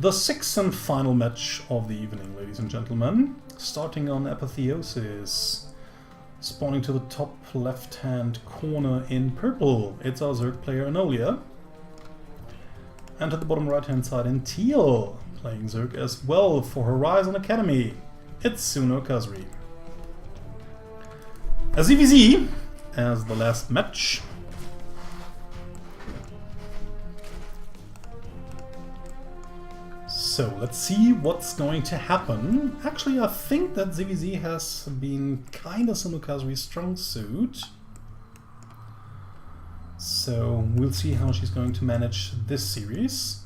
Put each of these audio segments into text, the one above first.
The sixth and final match of the evening, ladies and gentlemen. Starting on Apotheosis. Spawning to the top left-hand corner in purple, it's our Zerg player Anolia. And at the bottom right-hand side in teal, playing Zerg as well for Horizon Academy, it's Sunokasuri. As ZvZ, as the last match. So let's see what's going to happen. Actually, I think that ZvZ has been kind of Sunokasuri's strong suit. So we'll see how she's going to manage this series.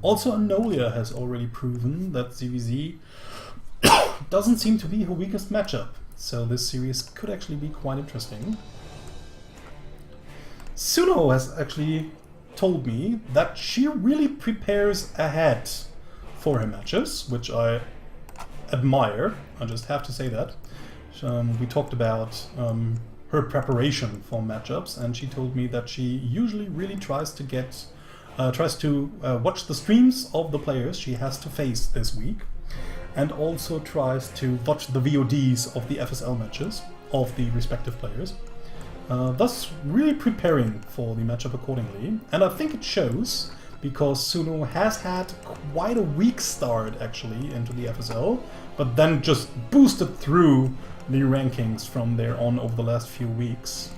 Also, Anolia has already proven that ZvZ doesn't seem to be her weakest matchup. So this series could actually be quite interesting. Suno has actually told me that she really prepares ahead for her matches, which I admire. I just have to say that. We talked about her preparation for matchups, and she told me that she usually really tries to watch the streams of the players she has to face this week, and also tries to watch the VODs of the FSL matches of the respective players. Thus really preparing for the matchup accordingly, and I think it shows, because Suno has had quite a weak start actually into the FSL, but then just boosted through the rankings from there on over the last few weeks.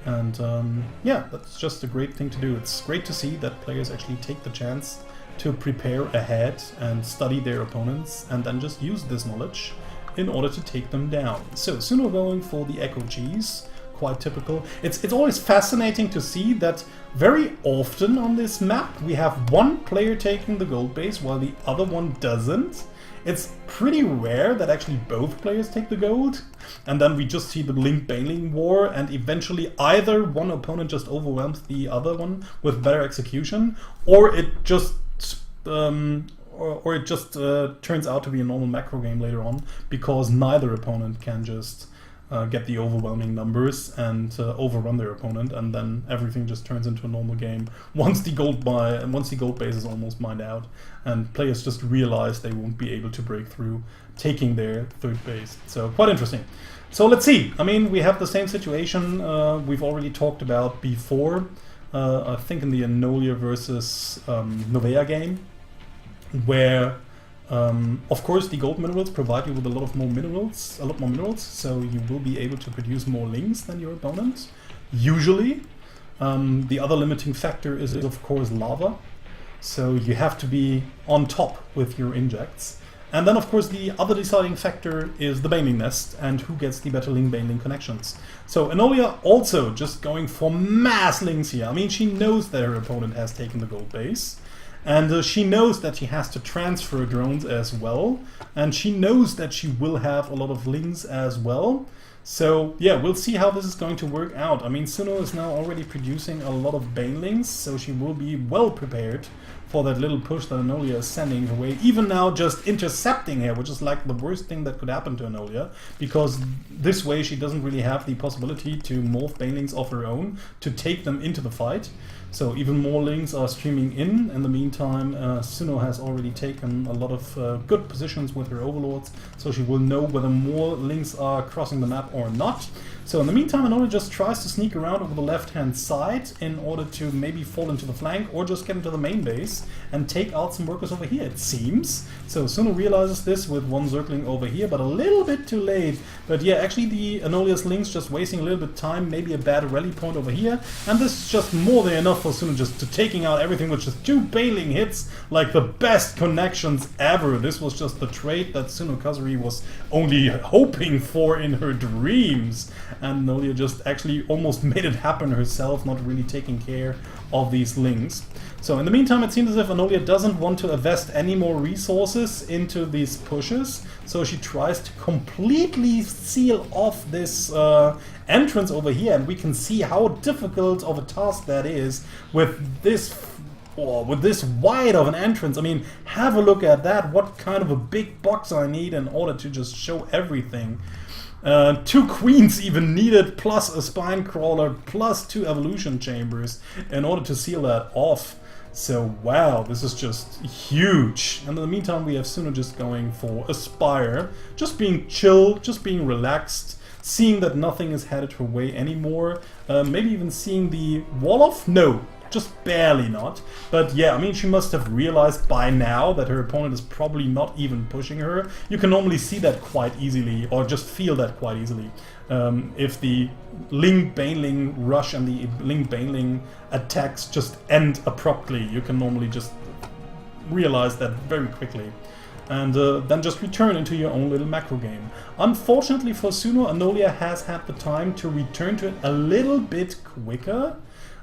And yeah, that's just a great thing to do. It's great to see that players actually take the chance to prepare ahead and study their opponents and then just use this knowledge in order to take them down. So Suno going for the Echo Cheese. Quite typical. It's always fascinating to see that very often on this map we have one player taking the gold base while the other one doesn't. It's pretty rare that actually both players take the gold, and then we just see the link bailing war, and eventually either one opponent just overwhelms the other one with better execution, or it just turns out to be a normal macro game later on, because neither opponent can just get the overwhelming numbers and overrun their opponent, and then everything just turns into a normal game once the gold base is almost mined out, and players just realize they won't be able to break through taking their third base. So quite interesting. So let's see. I mean, we have the same situation we've already talked about before. I think in the Anolia versus Novea game, where of course, the gold minerals provide you with a lot more minerals, so you will be able to produce more links than your opponent. Usually, the other limiting factor is of course lava, so you have to be on top with your injects. And then of course the other deciding factor is the bailing nest and who gets the better link bailing connections. So Anolia also just going for mass links here. I mean, she knows that her opponent has taken the gold base. And she knows that she has to transfer drones as well, and she knows that she will have a lot of links as well. So yeah, we'll see how this is going to work out. I mean, Suno is now already producing a lot of Bane links, so she will be well prepared for that little push that Anolia is sending her way. Even now just intercepting her, which is like the worst thing that could happen to Anolia, because this way she doesn't really have the possibility to morph Bane links of her own to take them into the fight. So even more links are streaming in. In the meantime, Suno has already taken a lot of good positions with her overlords, so she will know whether more links are crossing the map or not. So in the meantime, Anolia just tries to sneak around over the left-hand side in order to maybe fall into the flank or just get into the main base and take out some workers over here, it seems. So Suno realizes this with one circling over here, but a little bit too late. But yeah, actually the Anolia's links just wasting a little bit of time, maybe a bad rally point over here, and this is just more than enough for Suno just to taking out everything with just 2 bailing hits, like the best connections ever. This was just the trait that Sunokasuri was only hoping for in her dreams. And Anolia just actually almost made it happen herself, not really taking care of these links. So in the meantime, it seems as if Anolia doesn't want to invest any more resources into these pushes, so she tries to completely seal off this entrance over here, and we can see how difficult of a task that is with this wide of an entrance. I mean, have a look at that. What kind of a big box I need in order to just show everything. 2 queens even needed, plus a spine crawler, plus 2 evolution chambers in order to seal that off. So wow, this is just huge. And in the meantime, we have Suno just going for Aspire, just being chill, just being relaxed, seeing that nothing is headed her way anymore. Maybe even seeing the wall off? No, just barely not. But yeah, I mean, she must have realized by now that her opponent is probably not even pushing her. You can normally see that quite easily, or just feel that quite easily. If the Ling Baneling rush and the Ling Baneling attacks just end abruptly, you can normally just realize that very quickly. And then just return into your own little macro game. Unfortunately for Suno, Anolia has had the time to return to it a little bit quicker.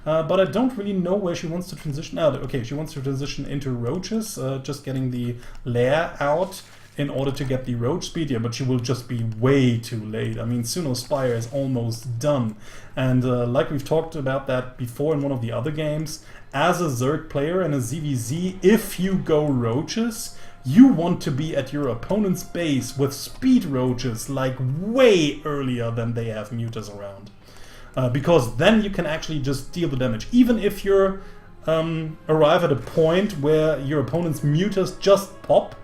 But I don't really know where she wants to transition out. Okay, she wants to transition into roaches, just getting the lair out in order to get the roach speed. Yeah, but she will just be way too late. I mean, Suno's Spire is almost done. And like we've talked about that before in one of the other games, as a Zerg player and a ZvZ, if you go roaches, you want to be at your opponent's base with speed roaches like way earlier than they have mutas around. Because then you can actually just deal the damage. Even if you arrive at a point where your opponent's mutas just pop,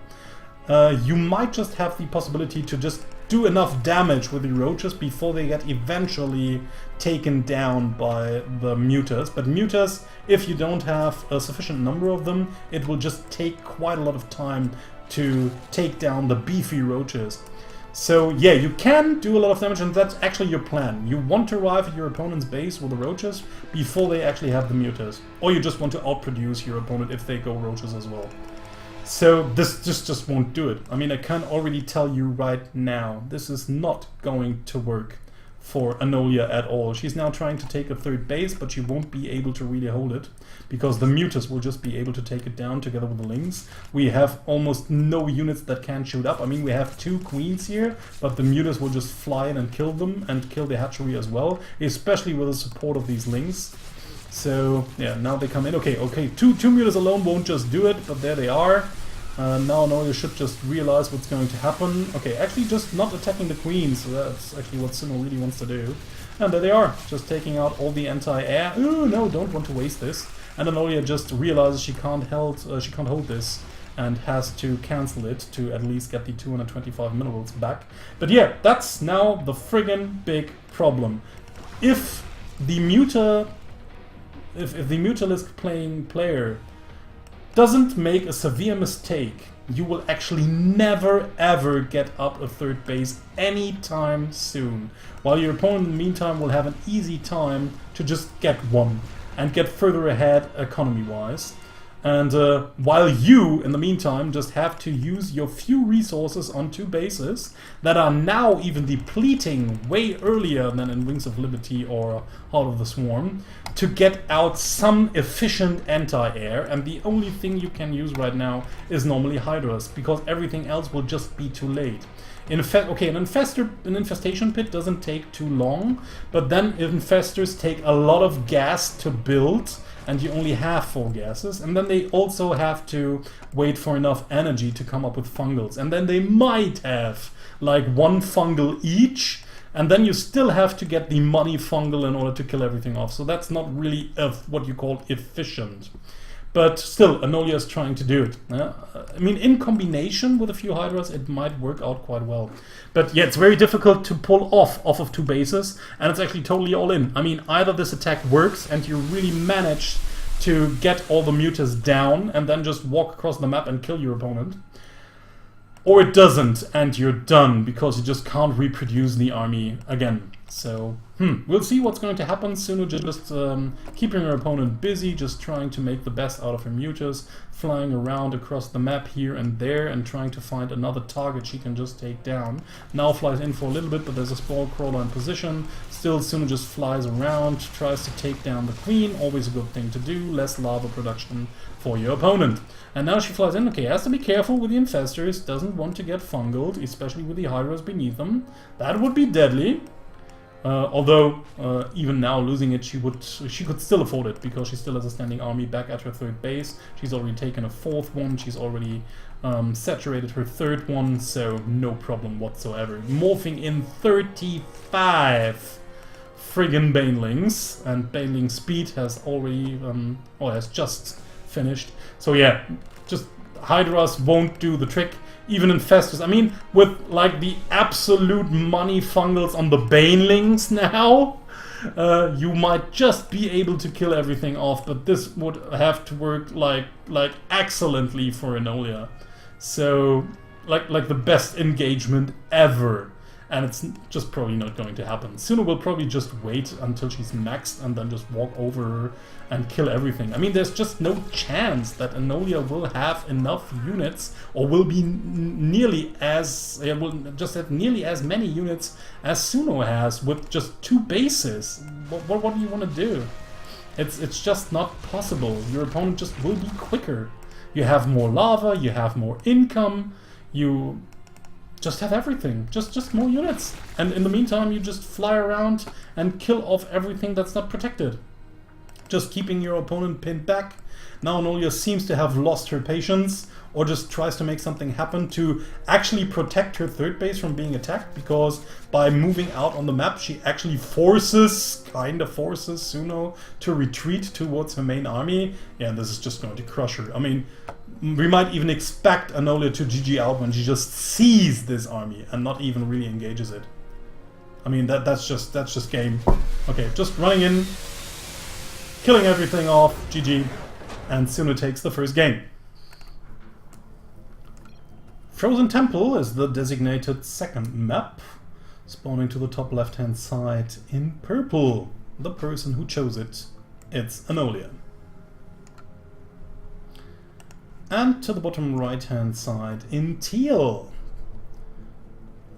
you might just have the possibility to just do enough damage with the roaches before they get eventually taken down by the mutas. But mutas, if you don't have a sufficient number of them, it will just take quite a lot of time to take down the beefy roaches. So yeah, you can do a lot of damage, and that's actually your plan. You want to arrive at your opponent's base with the roaches before they actually have the mutas. Or you just want to outproduce your opponent if they go roaches as well. So this just won't do it. I mean, I can already tell you right now, this is not going to work for Anolia at all. She's now trying to take a third base, but she won't be able to really hold it, because the mutas will just be able to take it down together with the lings. We have almost no units that can shoot up. I mean, we have 2 queens here, but the mutas will just fly in and kill them, and kill the hatchery as well, especially with the support of these lings. So yeah, now they come in. Okay, two mutas alone won't just do it, but there they are. Now Anolia should just realize what's going to happen. Okay, actually just not attacking the queens, so that's actually what Suno really wants to do. And there they are, just taking out all the anti-air. Ooh, no, don't want to waste this. And Anolia just realizes she can't hold this, and has to cancel it to at least get the 225 minerals back. But yeah, that's now the friggin' big problem. If the Mutalisk playing player doesn't make a severe mistake, you will actually never ever get up a third base anytime soon. While your opponent in the meantime will have an easy time to just get one and get further ahead economy-wise. And while you, in the meantime, just have to use your few resources on 2 bases that are now even depleting way earlier than in Wings of Liberty or Heart of the Swarm, to get out some efficient anti-air, and the only thing you can use right now is normally Hydras, because everything else will just be too late. An infestation pit doesn't take too long, but then infestors take a lot of gas to build, and you only have 4 gases, and then they also have to wait for enough energy to come up with fungals, and then they might have like 1 fungal each, and then you still have to get the money fungal in order to kill everything off. So that's not really what you call efficient. But still, Anolia is trying to do it. I mean, in combination with a few Hydras, it might work out quite well. But yeah, it's very difficult to pull off of 2 bases, and it's actually totally all in. I mean, either this attack works and you really manage to get all the mutas down and then just walk across the map and kill your opponent, or it doesn't and you're done because you just can't reproduce the army again. So, we'll see what's going to happen. Suno just keeping her opponent busy, just trying to make the best out of her mutas, flying around across the map here and there and trying to find another target she can just take down. Now flies in for a little bit, but there's a spore crawler in position. Still, Suno just flies around, tries to take down the queen, always a good thing to do, less lava production for your opponent. And now she flies in. Okay, has to be careful with the infestors, doesn't want to get fungaled, especially with the Hydras beneath them. That would be deadly. Although, even now losing it, she could still afford it, because she still has a standing army back at her 3rd base. She's already taken a 4th one, she's already saturated her 3rd one, so no problem whatsoever. Morphing in 35 friggin' Banelings, and Baneling speed has already, has just finished. So yeah, just Hydras won't do the trick. Even Infestus, I mean, with like the absolute money fungals on the Banelings now, you might just be able to kill everything off, but this would have to work like excellently for Anolia. So like the best engagement ever. And it's just probably not going to happen. Suno will probably just wait until she's maxed and then just walk over her and kill everything. I mean, there's just no chance that Anolia will have enough units or will be nearly as... will just have nearly as many units as Suno has with just 2 bases. What do you want to do? It's just not possible. Your opponent just will be quicker. You have more lava, you have more income, you... just have everything, just more units. And in the meantime, you just fly around and kill off everything that's not protected. Just keeping your opponent pinned back. Now Anolia seems to have lost her patience, or just tries to make something happen to actually protect her third base from being attacked, because by moving out on the map, she actually kinda forces Suno to retreat towards her main army. Yeah, and this is just going to crush her. I mean, we might even expect Anolia to GG out when she just sees this army and not even really engages it. I mean, that's just game. Okay, just running in, killing everything off, GG, and Suno takes the first game. Frozen Temple is the designated second map, spawning to the top left-hand side in purple. The person who chose it, it's Anolia. And to the bottom right-hand side in teal,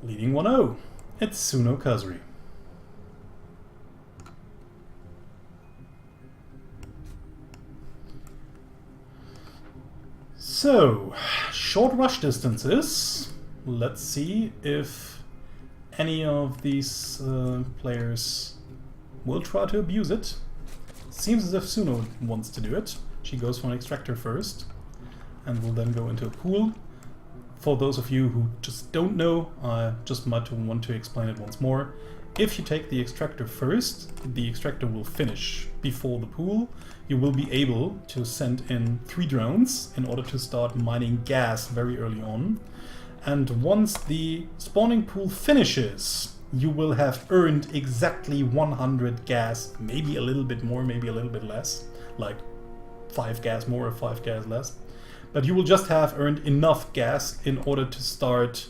leading 1-0, it's Sunokasuri. So, short rush distances. Let's see if any of these players will try to abuse it. Seems as if Suno wants to do it. She goes for an extractor first, and will then go into a pool. For those of you who just don't know, I just might want to explain it once more. If you take the extractor first, the extractor will finish before the pool. You will be able to send in 3 drones in order to start mining gas very early on. And once the spawning pool finishes, you will have earned exactly 100 gas, maybe a little bit more, maybe a little bit less, like 5 gas more or 5 gas less. But you will just have earned enough gas in order to start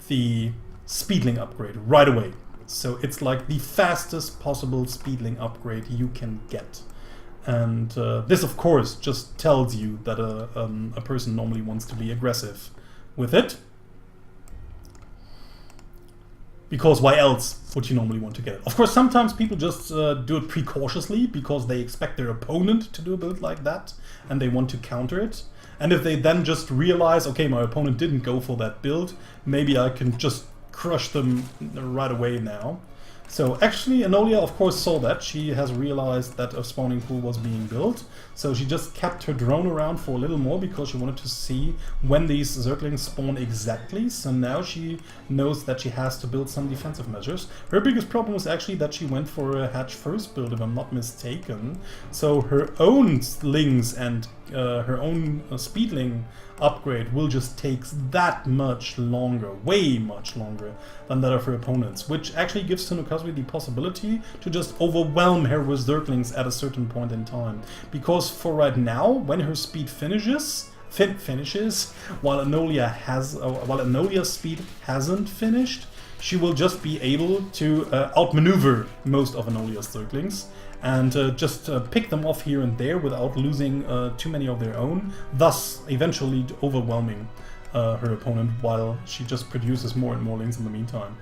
the speedling upgrade right away. So it's like the fastest possible speedling upgrade you can get. And this of course just tells you that a person normally wants to be aggressive with it. Because why else would you normally want to get it? Of course, sometimes people just do it precautiously because they expect their opponent to do a build like that and they want to counter it. And if they then just realize, okay, my opponent didn't go for that build, maybe I can just crush them right away now. So actually Anolia of course saw that. She has realized that a spawning pool was being built. So she just kept her drone around for a little more because she wanted to see when these Zerglings spawn exactly. So now she knows that she has to build some defensive measures. Her biggest problem was actually that she went for a hatch first build, if I'm not mistaken. So her own slings and her own speedling upgrade will just take that much longer, way much longer than that of her opponents, which actually gives Sunokasuri the possibility to just overwhelm her with Zerglings at a certain point in time. Because for right now, when her speed finishes, while Anolia's speed hasn't finished, she will just be able to outmaneuver most of Anolia's Zerglings and just pick them off here and there without losing too many of their own, thus eventually overwhelming her opponent while she just produces more and more lings in the meantime.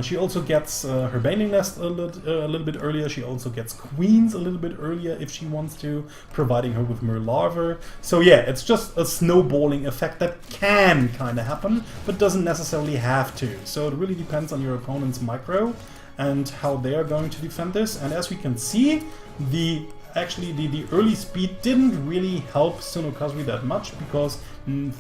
She also gets her Baning Nest a little bit earlier. She also gets Queens a little bit earlier if she wants to, providing her with more larvae. So yeah, it's just a snowballing effect that can kind of happen, but doesn't necessarily have to. So it really depends on your opponent's micro and how they are going to defend this. And as we can see, the early speed didn't really help Sunokasuri that much, because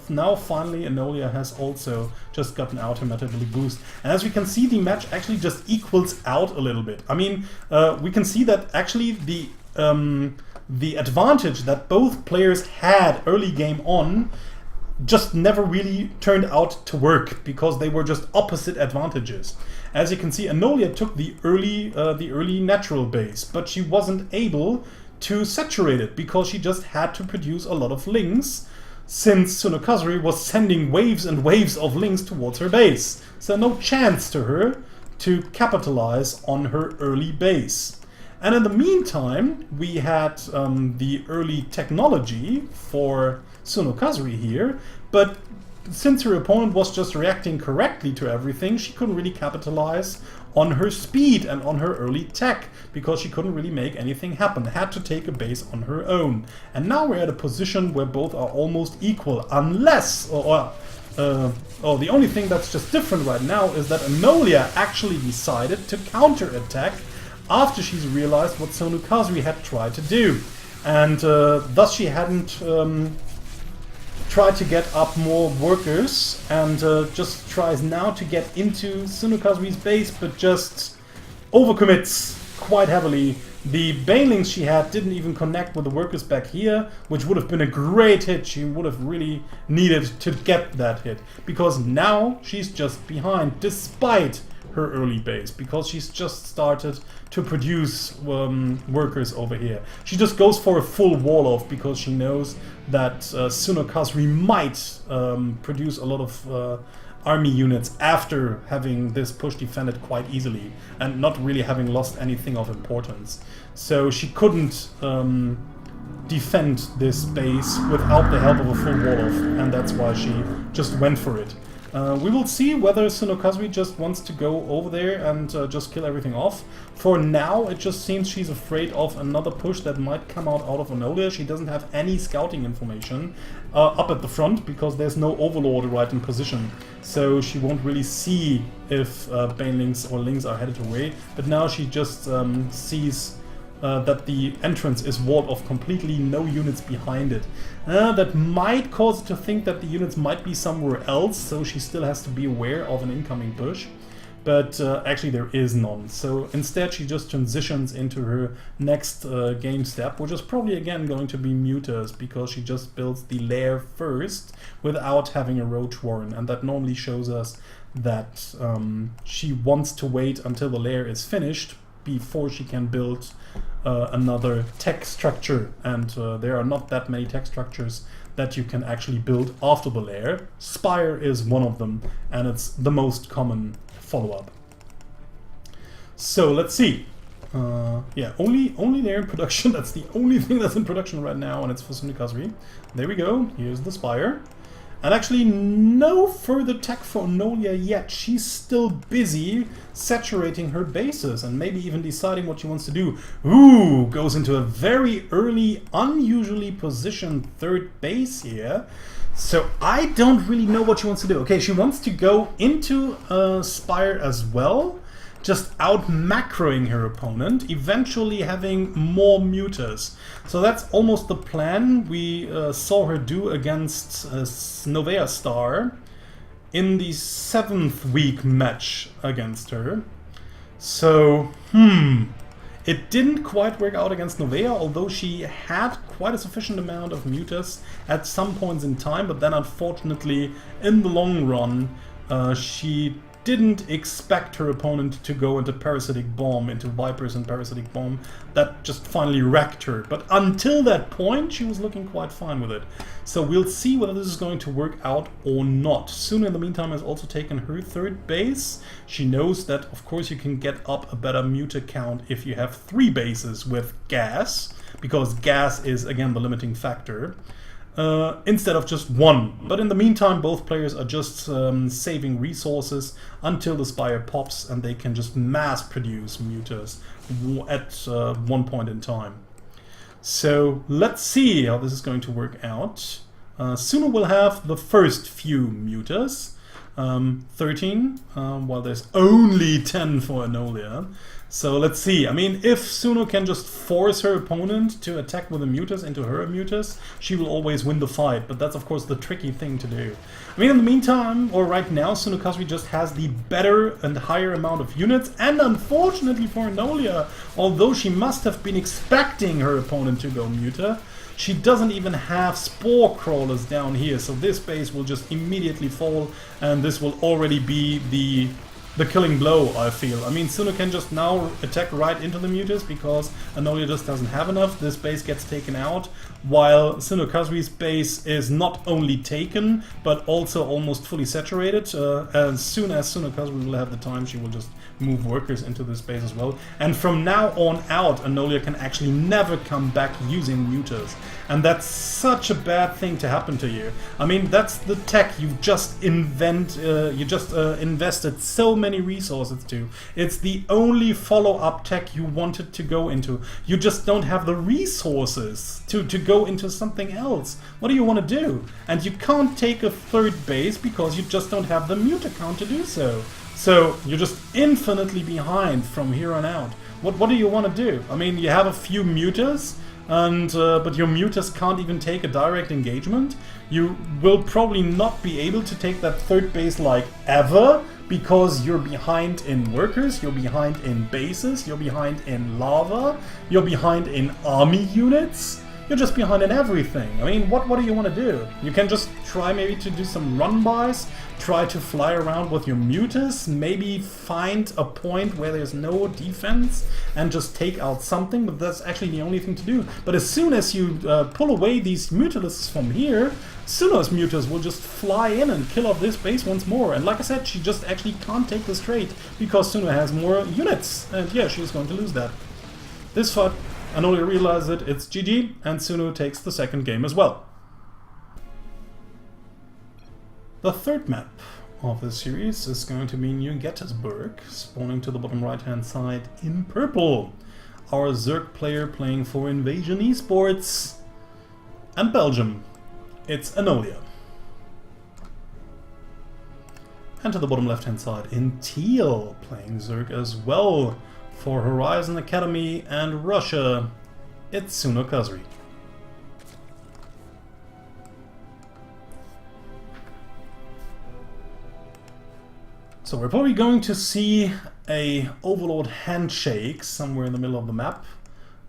now finally Anolia has also just gotten out her metabolic boost. And as we can see, the match actually just equals out a little bit. I mean, we can see that actually the the advantage that both players had early game on just never really turned out to work because they were just opposite advantages. As you can see, Anolia took the early natural base, but she wasn't able to saturate it because she just had to produce a lot of lings, since Sunokasuri was sending waves and waves of lings towards her base. So no chance to her to capitalize on her early base. And in the meantime, we had the early technology for Sunokasuri here, but since her opponent was just reacting correctly to everything, she couldn't really capitalize on her speed and on her early tech, because she couldn't really make anything happen, had to take a base on her own. And now we're at a position where both are almost equal, unless, the only thing that's just different right now is that Anolia actually decided to counterattack after she's realized what Sunokasuri had tried to do. And thus she hadn't tried to get up more workers, and just tries now to get into Sunokasuri's base, but just overcommits quite heavily. The banelings she had didn't even connect with the workers back here, which would have been a great hit. She would have really needed to get that hit, because now she's just behind, despite her early base, because she's just started to produce workers over here. She just goes for a full wall off because she knows that Sunokasuri might produce a lot of army units after having this push defended quite easily and not really having lost anything of importance. So she couldn't defend this base without the help of a full wall off, and that's why she just went for it. We will see whether Sunokasuri just wants to go over there and just kill everything off. For now, it just seems she's afraid of another push that might come out of Anolia. She doesn't have any scouting information up at the front because there's no overlord right in position. So she won't really see if banelings or lings are headed away. But now she just sees that the entrance is walled off completely, no units behind it. That might cause her to think that the units might be somewhere else, so she still has to be aware of an incoming push. But actually there is none. So instead she just transitions into her next game step, which is probably again going to be Mutas, because she just builds the lair first without having a Roach Warren, and that normally shows us that she wants to wait until the lair is finished before she can build another tech structure, and there are not that many tech structures that you can actually build after the lair. Spire is one of them, and it's the most common follow-up. So let's see. Yeah, only lair in production. That's the only thing that's in production right now, and it's for Sunokasuri. There we go. Here's the Spire. And actually no further tech for Anolia yet. She's still busy saturating her bases and maybe even deciding what she wants to do. Ooh, goes into a very early, unusually positioned third base here. So I don't really know what she wants to do. Okay, she wants to go into Spire as well, just out macroing her opponent, eventually having more mutas. So that's almost the plan we saw her do against Novea Star in the 7th week match against her. So, it didn't quite work out against Novea, although she had quite a sufficient amount of mutas at some points in time, but then unfortunately in the long run she didn't expect her opponent to go into Parasitic Bomb, into Vipers and Parasitic Bomb. That just finally wrecked her. But until that point, she was looking quite fine with it. So we'll see whether this is going to work out or not. Suna, in the meantime, has also taken her third base. She knows that, of course, you can get up a better muta count if you have 3 bases with gas, because gas is, again, the limiting factor. Instead of just 1. But in the meantime, both players are just saving resources until the Spire pops, and they can just mass produce mutas at one point in time. So let's see how this is going to work out. Suna will have the first few mutas, 13, while there's only 10 for Anolia. So let's see. I mean, if Suno can just force her opponent to attack with a Mutas into her Mutas, she will always win the fight. But that's of course the tricky thing to do. I mean, in the meantime, or right now, Sunokasuri just has the better and higher amount of units. And unfortunately for Anolia, although she must have been expecting her opponent to go Muta, she doesn't even have Spore Crawlers down here. So this base will just immediately fall, and this will already be the killing blow, I feel. I mean, Suno can just now attack right into the Mutas because Anolia just doesn't have enough. This base gets taken out, while Sunokasuri's base is not only taken, but also almost fully saturated. As soon as Sunokasuri will have the time, she will just move workers into this base as well. And from now on out, Anolia can actually never come back using Mutas. And that's such a bad thing to happen to you. I mean, that's the tech you've just invested so many resources to. It's the only follow-up tech you wanted to go into. You just don't have the resources to go into something else. What do you want to do? And you can't take a third base because you just don't have the Muta count to do so. So you're just infinitely behind from here on out. What do you want to do? I mean, you have a few Mutas, and but your Mutas can't even take a direct engagement. You will probably not be able to take that third base like ever, because you're behind in workers, you're behind in bases, you're behind in lava, you're behind in army units. You're just behind in everything. I mean, what do you want to do? You can just try maybe to do some run-bys, try to fly around with your Mutas, maybe find a point where there's no defense and just take out something, but that's actually the only thing to do. But as soon as you pull away these Mutalists from here, Suno's Mutas will just fly in and kill off this base once more. And like I said, she just actually can't take this trade because Suno has more units. And yeah, she's going to lose that. This fight, Anolia realizes it, it's GG, and Suno takes the second game as well. The third map of this series is going to be New Gettysburg, spawning to the bottom right hand side in purple. Our Zerg player playing for Invasion Esports and Belgium. It's Anolia. And to the bottom left hand side in teal, playing Zerg as well. For Horizon Academy and Russia, it's Sunokasuri. So we're probably going to see a Overlord handshake somewhere in the middle of the map.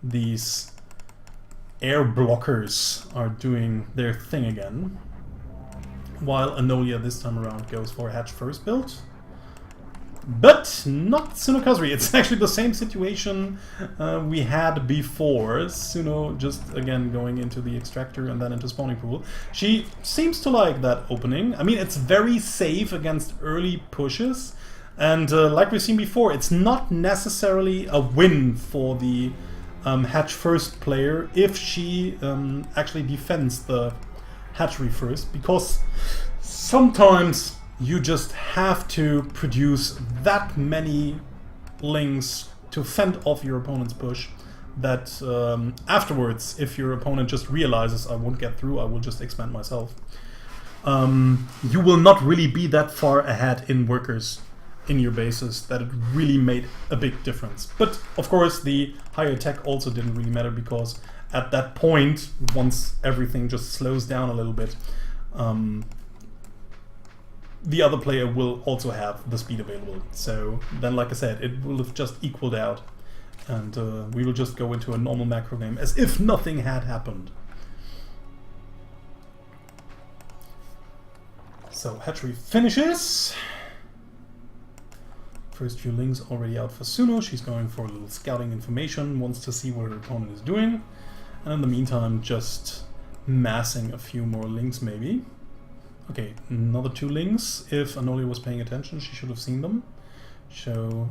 These air blockers are doing their thing again, while Anolia this time around goes for a hatch first build. But not Sunokasuri. It's actually the same situation we had before. Suno just again going into the extractor and then into spawning pool. She seems to like that opening. I mean, it's very safe against early pushes. And like we've seen before, it's not necessarily a win for the hatch first player if she actually defends the hatchery first. Because sometimes you just have to produce that many lings to fend off your opponent's push that afterwards, if your opponent just realizes I won't get through, I will just expand myself, you will not really be that far ahead in workers in your bases that it really made a big difference. But of course the higher tech also didn't really matter, because at that point, once everything just slows down a little bit, the other player will also have the speed available. So then, like I said, it will have just equaled out, and we will just go into a normal macro game as if nothing had happened. So hatchery finishes. First few links already out for Suno. She's going for a little scouting information, wants to see what her opponent is doing, and in the meantime just massing a few more links maybe. Okay, another 2 links. If Anolia was paying attention, she should have seen them. So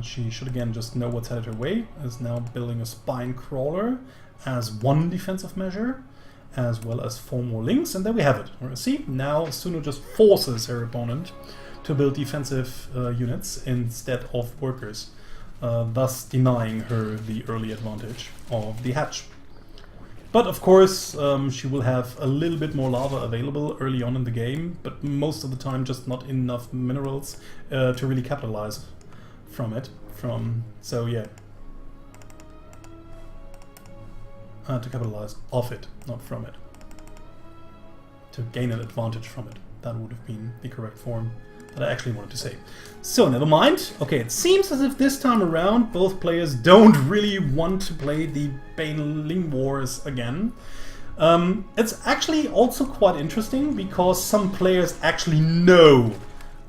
she should again just know what's headed her way. Is now building a spine crawler as 1 defensive measure, as well as 4 more links, and there we have it. See, now Suno just forces her opponent to build defensive units instead of workers, thus denying her the early advantage of the hatch. But of course, she will have a little bit more lava available early on in the game, but most of the time just not enough minerals to really capitalize from it. So yeah. To capitalize off it, not from it. To gain an advantage from it. That would have been the correct form that I actually wanted to say. So, never mind. Okay, it seems as if this time around both players don't really want to play the Baneling Wars again. It's actually also quite interesting because some players actually know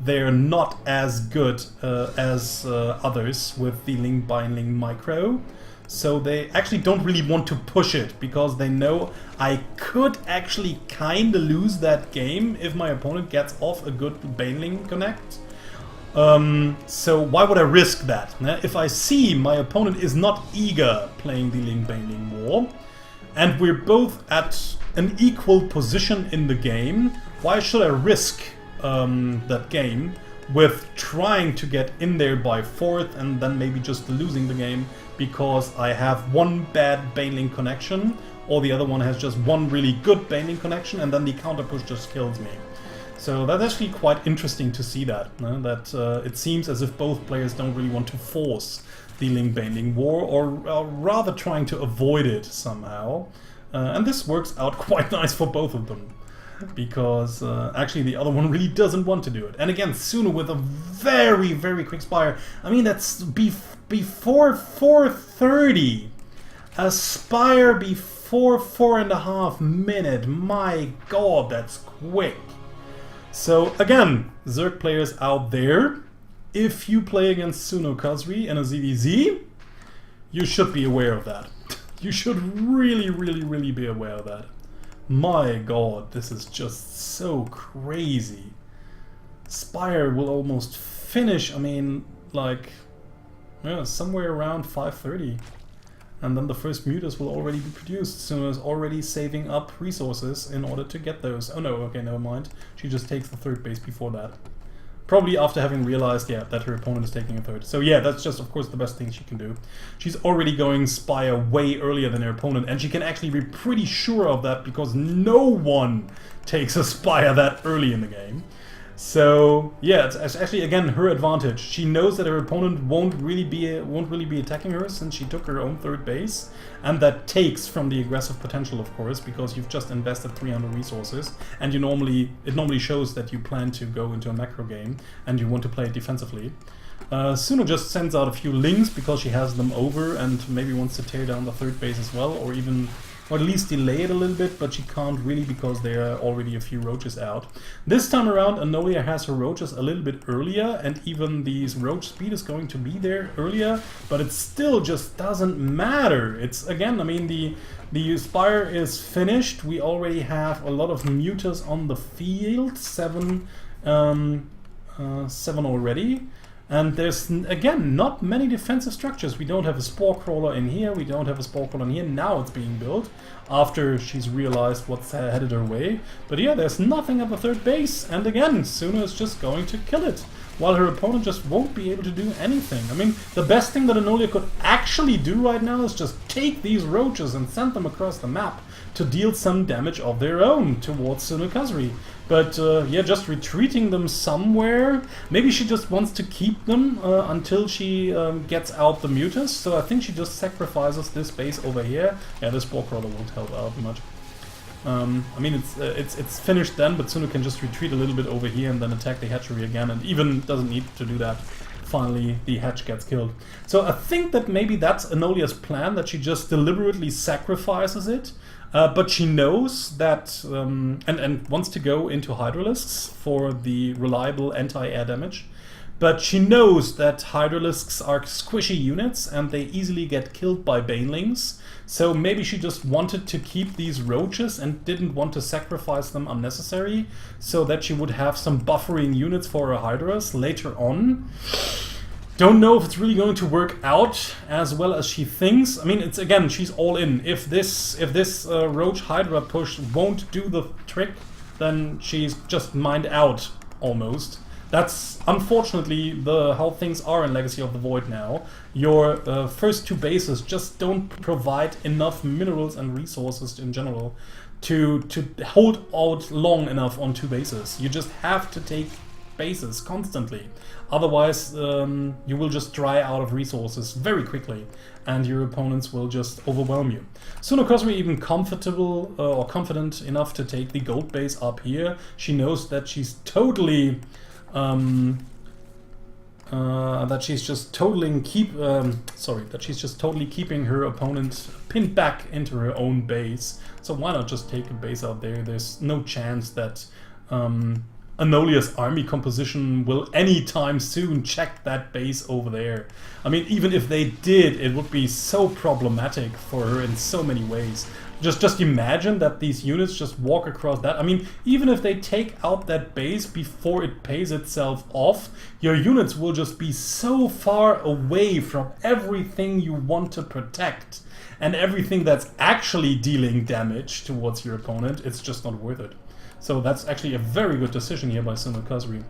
they're not as good as others with the Ling Baneling Micro. So they actually don't really want to push it because they know I could actually kinda lose that game if my opponent gets off a good Baneling connect. So why would I risk that? If I see my opponent is not eager playing the Ling Baneling War, and we're both at an equal position in the game, why should I risk that game with trying to get in there by 4th and then maybe just losing the game because I have one bad Baneling connection, or the other one has just one really good Baneling connection, and then the counter push just kills me. So that's actually quite interesting to see that. It seems as if both players don't really want to force the Ling Baneling War, or rather trying to avoid it somehow. And this works out quite nice for both of them. Because actually the other one really doesn't want to do it. And again, Suno with a very, very quick Spire. I mean, that's before 4:30. A Spire before 4.5 minutes. My god, that's quick. So again, Zerg players out there, if you play against Sunokasuri in a ZvZ, you should be aware of that. You should really, really, really be aware of that. My god, this is just so crazy. Spire will almost finish, I mean, like, yeah, somewhere around 5:30. And then the first mutas will already be produced. Suno is already saving up resources in order to get those. Oh no, okay, never mind. She just takes the 3rd base before that. Probably after having realized, yeah, that her opponent is taking a 3rd. So yeah, that's just, of course, the best thing she can do. She's already going Spire way earlier than her opponent, and she can actually be pretty sure of that because no one takes a Spire that early in the game. So yeah, it's actually again her advantage. She knows that her opponent won't really be attacking her since she took her own 3rd base, and that takes from the aggressive potential, of course, because you've just invested 300 resources, and it normally shows that you plan to go into a macro game and you want to play it defensively. Suno just sends out a few links because she has them over and maybe wants to tear down the 3rd base as well, or at least delay it a little bit, but she can't really because there are already a few roaches out. This time around, Anolia has her roaches a little bit earlier, and even the roach speed is going to be there earlier, but it still just doesn't matter. It's, again, I mean, the Spire is finished. We already have a lot of mutas on the field, 7 already. And there's, again, not many defensive structures. We don't have a Spore Crawler in here, we don't have a Spore Crawler in here. Now it's being built, after she's realized what's headed her way. But yeah, there's nothing at the 3rd base, and again, Suno is just going to kill it, while her opponent just won't be able to do anything. I mean, the best thing that Anolia could actually do right now is just take these roaches and send them across the map to deal some damage of their own towards Sunokasuri. But yeah, just retreating them somewhere. Maybe she just wants to keep them until she gets out the mutas. So I think she just sacrifices this base over here. Yeah, this Spore Crawler won't help out much. I mean, it's finished then, but Suno can just retreat a little bit over here and then attack the hatchery again, and even doesn't need to do that. Finally, the hatch gets killed. So I think that maybe that's Anolia's plan, that she just deliberately sacrifices it. But she knows that, and wants to go into Hydralisks for the reliable anti-air damage. But she knows that Hydralisks are squishy units and they easily get killed by Banelings. So maybe she just wanted to keep these roaches and didn't want to sacrifice them unnecessary, so that she would have some buffering units for her Hydras later on. Don't know if it's really going to work out as well as she thinks. I mean, it's, again, she's all in. If this Roach Hydra push won't do the trick, then she's just mined out almost. That's unfortunately how things are in Legacy of the Void now. Your first 2 bases just don't provide enough minerals and resources in general to hold out long enough on 2 bases. You just have to take bases constantly. Otherwise, you will just dry out of resources very quickly, and your opponents will just overwhelm you. Sunokasuri even comfortable or confident enough to take the gold base up here. She knows that she's totally that she's just totally keeping her opponent pinned back into her own base. So why not just take a base out there? There's no chance that Anolia's army composition will anytime soon check that base over there. I mean, even if they did, it would be so problematic for her in so many ways. Just imagine that these units just walk across that. I mean, even if they take out that base before it pays itself off, your units will just be so far away from everything you want to protect and everything that's actually dealing damage towards your opponent. It's just not worth it. So that's actually a very good decision here by Sunokasuri.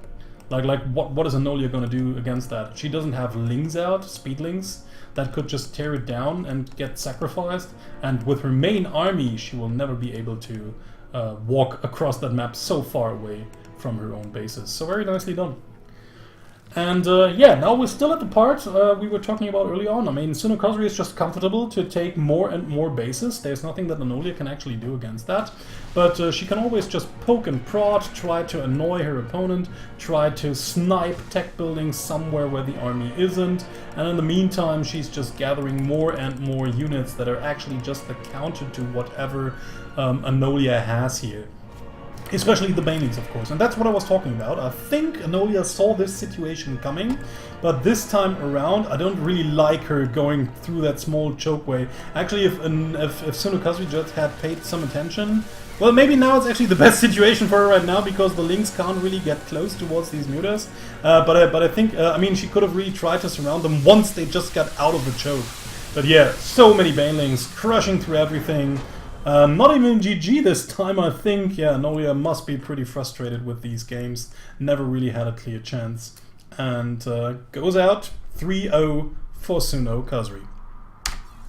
Like what is Anolia gonna do against that? She doesn't have lings out, speedlings, that could just tear it down and get sacrificed. And with her main army, she will never be able to walk across that map so far away from her own bases. So very nicely done. And yeah, now we're still at the part we were talking about early on. I mean, Sunokasuri is just comfortable to take more and more bases. There's nothing that Anolia can actually do against that. But she can always just poke and prod, try to annoy her opponent, try to snipe tech buildings somewhere where the army isn't. And in the meantime, she's just gathering more and more units that are actually just the counter to whatever Anolia has here. Especially the banelings, of course, and that's what I was talking about. I think Anolia saw this situation coming, but this time around, I don't really like her going through that small chokeway. Actually, if Sunokasuri just had paid some attention, well, maybe now it's actually the best situation for her right now, because the links can't really get close towards these mutas. But I think, I mean, she could have really tried to surround them once they just got out of the choke. But yeah, so many banelings crushing through everything. Not even GG this time, I think. Yeah, Anolia must be pretty frustrated with these games. Never really had a clear chance. And goes out 3-0 for Sunokasuri.